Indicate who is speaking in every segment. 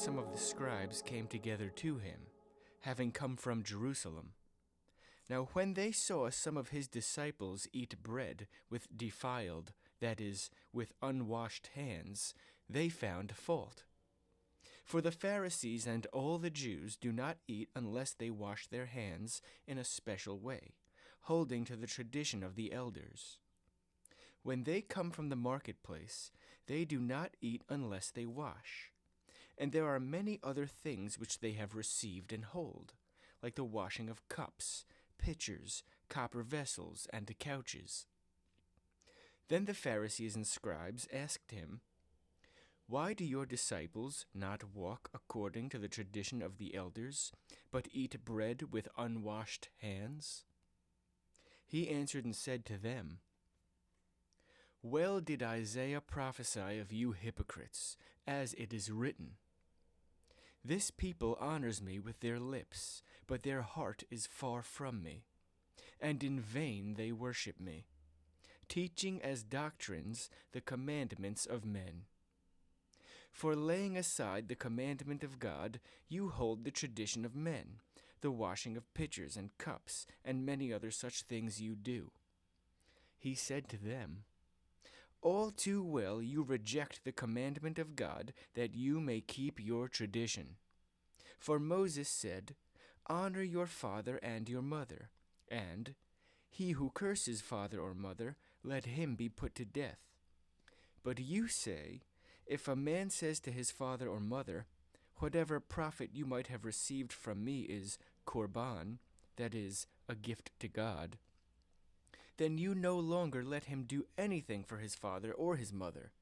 Speaker 1: some of the scribes came together to him, having come from Jerusalem. Now when they saw some of his disciples eat bread with defiled, that is, with unwashed hands, they found fault. For the Pharisees and all the Jews do not eat unless they wash their hands in a special way, holding to the tradition of the elders. When they come from the marketplace, they do not eat unless they wash. And there are many other things which they have received and hold, like the washing of cups, pitchers, copper vessels, and couches. Then the Pharisees and scribes asked him, "Why do your disciples not walk according to the tradition of the elders, but eat bread with unwashed hands?" He answered and said to them, "Well did Isaiah prophesy of you hypocrites, as it is written, 'This people honors me with their lips, but their heart is far from me, and in vain they worship me, teaching as doctrines the commandments of men.' For laying aside the commandment of God, you hold the tradition of men, the washing of pitchers and cups, and many other such things you do." He said to them, "All too well you reject the commandment of God, that you may keep your tradition. For Moses said, 'Honor your father and your mother,' and 'He who curses father or mother, let him be put to death.' But you say, 'If a man says to his father or mother, whatever profit you might have received from me is korban, that is, a gift to God, then you no longer let him do anything for his father or his mother,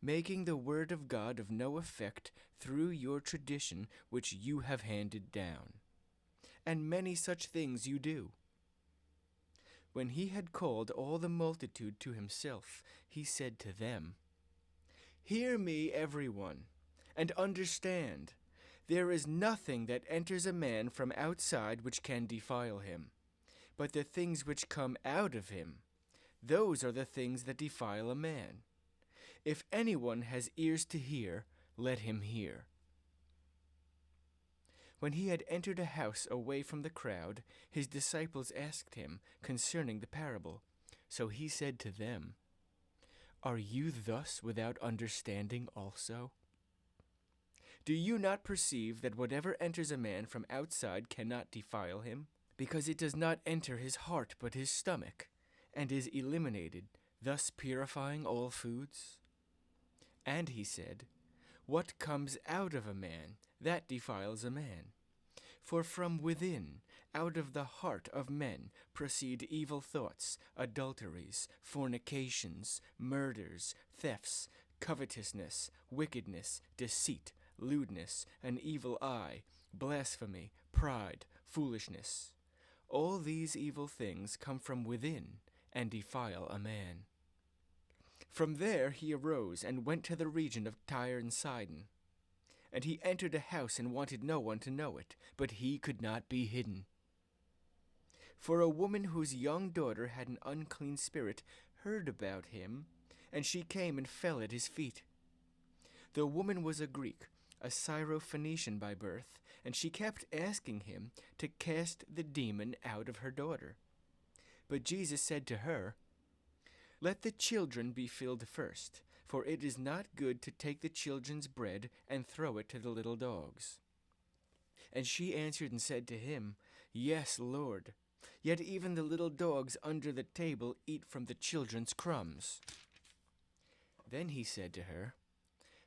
Speaker 1: making the word of God of no effect through your tradition which you have handed down. And many such things you do." When he had called all the multitude to himself, he said to them, "Hear me, everyone, and understand. There is nothing that enters a man from outside which can defile him, but the things which come out of him, those are the things that defile a man. If anyone has ears to hear, let him hear." When he had entered a house away from the crowd, his disciples asked him concerning the parable. So he said to them, "Are you thus without understanding also? Do you not perceive that whatever enters a man from outside cannot defile him? Because it does not enter his heart but his stomach, and is eliminated, thus purifying all foods?" And he said, "What comes out of a man, that defiles a man. For from within, out of the heart of men, proceed evil thoughts, adulteries, fornications, murders, thefts, covetousness, wickedness, deceit, lewdness, an evil eye, blasphemy, pride, foolishness. All these evil things come from within and defile a man." From there he arose and went to the region of Tyre and Sidon. And he entered a house and wanted no one to know it, but he could not be hidden. For a woman whose young daughter had an unclean spirit heard about him, and she came and fell at his feet. The woman was a Greek, a Syrophoenician by birth, and she kept asking him to cast the demon out of her daughter. But Jesus said to her, "Let the children be filled first, for it is not good to take the children's bread and throw it to the little dogs." And she answered and said to him, "Yes, Lord, yet even the little dogs under the table eat from the children's crumbs." Then he said to her,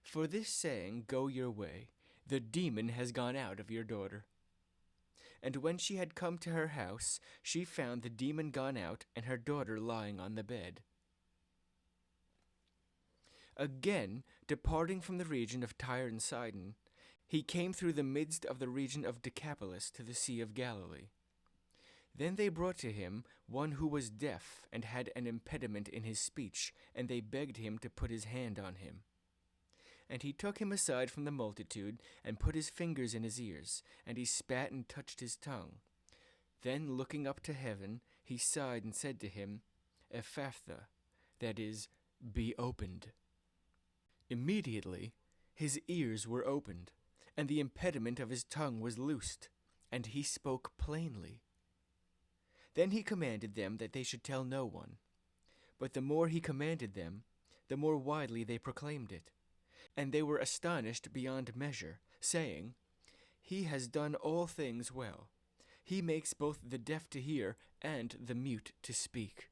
Speaker 1: "For this saying, go your way, the demon has gone out of your daughter." And when she had come to her house, she found the demon gone out and her daughter lying on the bed. Again, departing from the region of Tyre and Sidon, he came through the midst of the region of Decapolis to the Sea of Galilee. Then they brought to him one who was deaf and had an impediment in his speech, and they begged him to put his hand on him. And he took him aside from the multitude, and put his fingers in his ears, and he spat and touched his tongue. Then, looking up to heaven, he sighed and said to him, "Ephphatha," that is, "be opened." Immediately his ears were opened, and the impediment of his tongue was loosed, and he spoke plainly. Then he commanded them that they should tell no one. But the more he commanded them, the more widely they proclaimed it. And they were astonished beyond measure, saying, He has done all things well. He makes both the deaf to hear and the mute to speak.